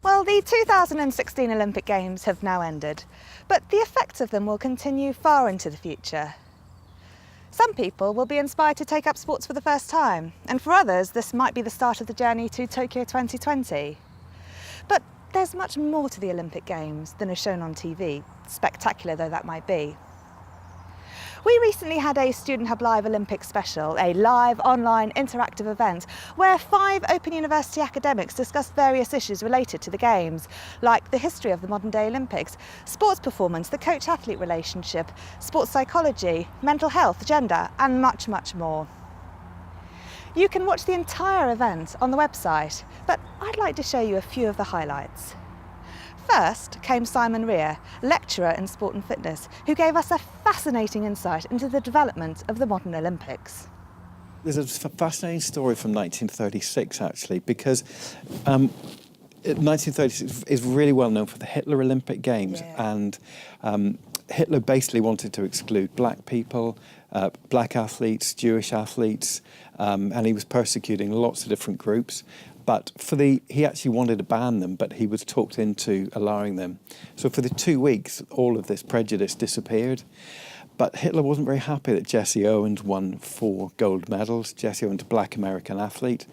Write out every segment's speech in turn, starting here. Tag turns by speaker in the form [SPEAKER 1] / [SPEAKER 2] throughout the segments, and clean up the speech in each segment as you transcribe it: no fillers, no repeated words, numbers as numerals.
[SPEAKER 1] Well, the 2016 Olympic Games have now ended, but the effects of them will continue far into the future. Some people will be inspired to take up sports for the first time, and for others this might be the start of the journey to Tokyo 2020. But there's much more to the Olympic Games than is shown on TV, spectacular though that might be. We recently had a Student Hub Live Olympics special, a live, online, interactive event where 5 Open University academics discussed various issues related to the Games, like the history of the modern-day Olympics, sports performance, the coach-athlete relationship, sports psychology, mental health, gender, and much, much more. You can watch the entire event on the website, but I'd like to show you a few of the highlights. First came Simon Rea, lecturer in sport and fitness, who gave us a fascinating insight into the development of the modern Olympics.
[SPEAKER 2] There's a fascinating story from 1936, actually, because 1936 is really well known for the Hitler Olympic Games, and Hitler basically wanted to exclude black people, black athletes, Jewish athletes, and he was persecuting lots of different groups. But he actually wanted to ban them, but he was talked into allowing them. So for the 2 weeks, all of this prejudice disappeared. But Hitler wasn't very happy that Jesse Owens won 4 gold medals. Jesse Owens, a black American athlete.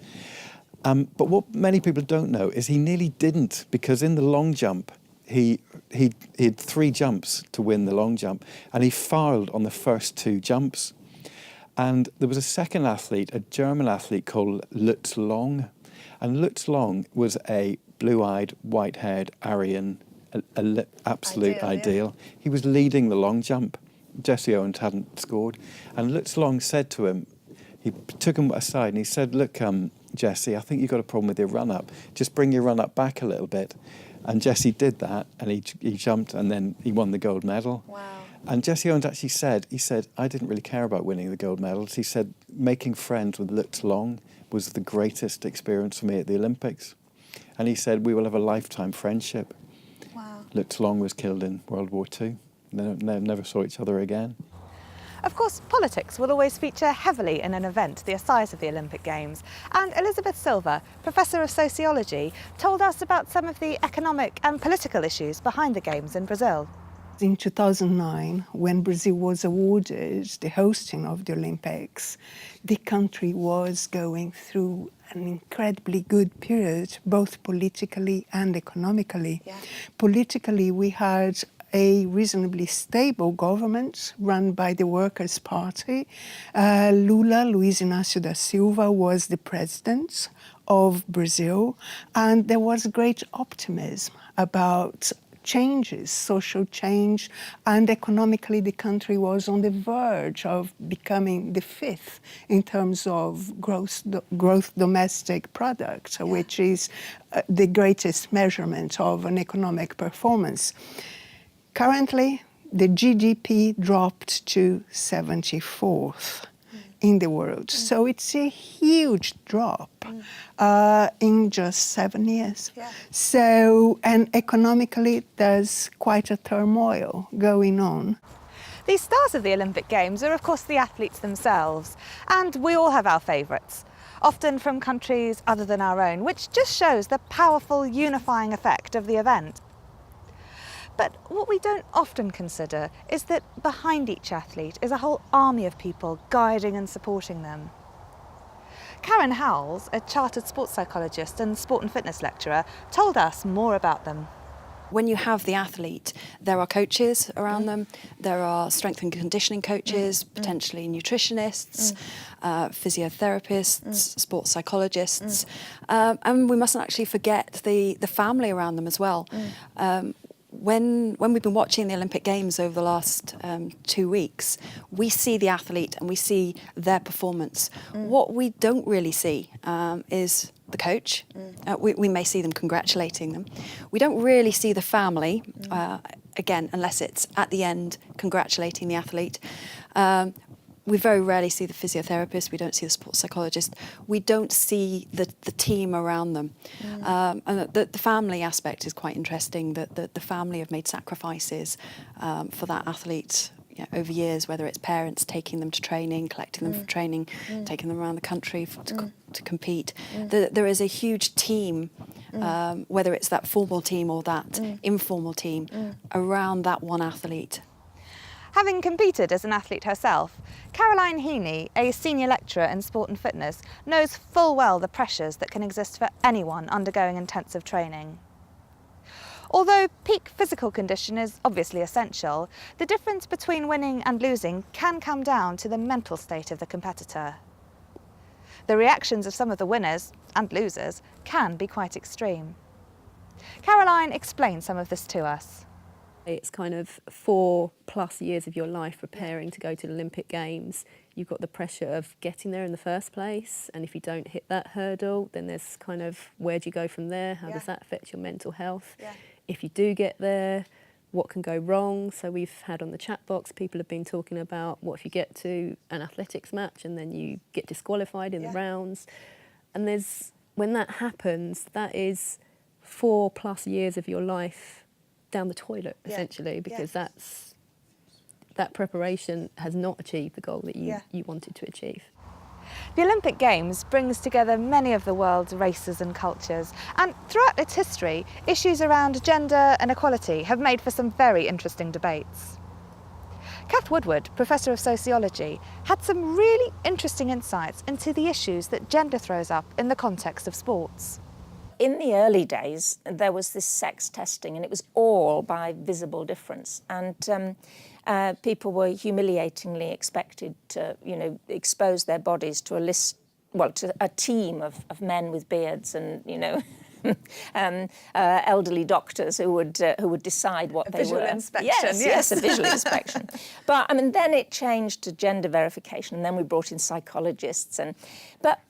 [SPEAKER 2] But what many people don't know is he nearly didn't, because in the long jump, he had 3 jumps to win the long jump, and he fouled on the first 2 jumps. And there was a second athlete, a German athlete called Lutz Long. And Lutz Long was a blue-eyed, white-haired Aryan, absolute ideal. Yeah. He was leading the long jump. Jesse Owens hadn't scored. And Lutz Long said to him, he took him aside and he said, look, Jesse, I think you've got a problem with your run-up. Just bring your run-up back a little bit. And Jesse did that, and he jumped, and then he won the gold medal.
[SPEAKER 1] Wow.
[SPEAKER 2] And Jesse Owens actually said, I didn't really care about winning the gold medals. He said, making friends with Lutz Long was the greatest experience for me at the Olympics. And he said, we will have a lifetime friendship.
[SPEAKER 1] Wow.
[SPEAKER 2] Lutz Long was killed in World War II. They never saw each other again.
[SPEAKER 1] Of course, politics will always feature heavily in an event the size of the Olympic Games. And Elizabeth Silva, Professor of Sociology, told us about some of the economic and political issues behind the Games in Brazil.
[SPEAKER 3] In 2009, when Brazil was awarded the hosting of the Olympics, the country was going through an incredibly good period, both politically and economically. Yeah. Politically, we had a reasonably stable government run by the Workers' Party. Lula, Luiz Inácio da Silva, was the president of Brazil, and there was great optimism about changes, social change, and economically the country was on the verge of becoming the 5th in terms of gross domestic product, which is the greatest measurement of an economic performance. Currently, the GDP dropped to 74th in the world. So it's a huge drop in just 7 years. Yeah. So, and economically, there's quite a turmoil going on.
[SPEAKER 1] The stars of the Olympic Games are, of course, the athletes themselves. And we all have our favourites, often from countries other than our own, which just shows the powerful unifying effect of the event. But what we don't often consider is that behind each athlete is a whole army of people guiding and supporting them. Karen Howells, a chartered sports psychologist and sport and fitness lecturer, told us more about them.
[SPEAKER 4] When you have the athlete, there are coaches around them, there are strength and conditioning coaches, potentially nutritionists, physiotherapists, sports psychologists, and we mustn't actually forget the family around them as well. When we've been watching the Olympic Games over the last 2 weeks, we see the athlete and we see their performance. What we don't really see is the coach. We may see them congratulating them. We don't really see the family, again, unless it's at the end congratulating the athlete. We very rarely see the physiotherapist, we don't see the sports psychologist, we don't see the team around them. And the family aspect is quite interesting, that the family have made sacrifices for that athlete over years, whether it's parents taking them to training, collecting them from training, taking them around the country to compete. There is a huge team whether it's that formal team or that informal team, around that one athlete.
[SPEAKER 1] Having competed as an athlete herself, Caroline Heaney, a senior lecturer in sport and fitness, knows full well the pressures that can exist for anyone undergoing intensive training. Although peak physical condition is obviously essential, the difference between winning and losing can come down to the mental state of the competitor. The reactions of some of the winners and losers can be quite extreme. Caroline explained some of this to us.
[SPEAKER 5] It's kind of 4+ years of your life preparing to go to the Olympic Games. You've got the pressure of getting there in the first place, and if you don't hit that hurdle, then there's kind of, where do you go from there? How does that affect your mental health? If you do get there, what can go wrong? So we've had on the chat box, people have been talking about, what if you get to an athletics match and then you get disqualified in the rounds? And when that happens, that is 4+ years of your life down the toilet, essentially, because that preparation has not achieved the goal that you wanted to achieve.
[SPEAKER 1] The Olympic Games brings together many of the world's races and cultures, and throughout its history, issues around gender and equality have made for some very interesting debates. Kath Woodward, Professor of Sociology, had some really interesting insights into the issues that gender throws up in the context of sports.
[SPEAKER 6] In the early days, there was this sex testing, and it was all by visible difference. And people were humiliatingly expected to, expose their bodies to to a team of men with beards and, elderly doctors who would decide what they were.
[SPEAKER 1] Visual inspection,
[SPEAKER 6] yes, a visual inspection. But then it changed to gender verification, and then we brought in psychologists. But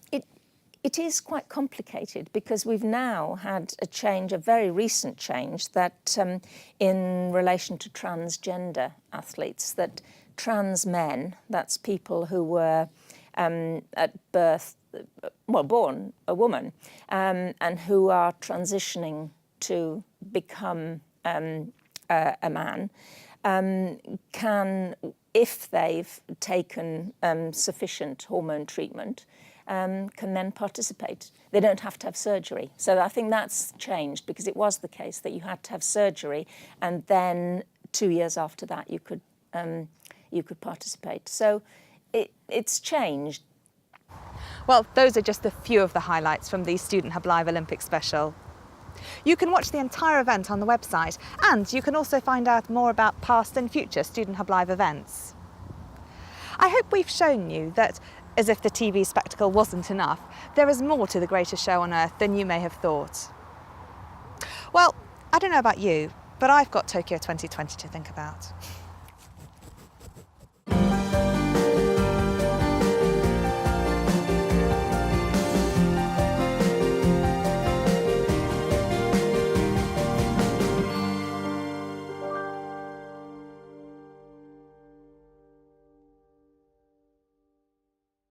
[SPEAKER 6] it is quite complicated, because we've now had a very recent change, that in relation to transgender athletes, that trans men, that's people who were at birth, born a woman, and who are transitioning to become a man, can, if they've taken sufficient hormone treatment, can then participate. They don't have to have surgery. So I think that's changed, because it was the case that you had to have surgery, and then 2 years after that you could participate. So it's changed.
[SPEAKER 1] Well, those are just a few of the highlights from the Student Hub Live Olympic special. You can watch the entire event on the website, and you can also find out more about past and future Student Hub Live events. I hope we've shown you that, as if the TV spectacle wasn't enough, there is more to the greatest show on earth than you may have thought. Well, I don't know about you, but I've got Tokyo 2020 to think about.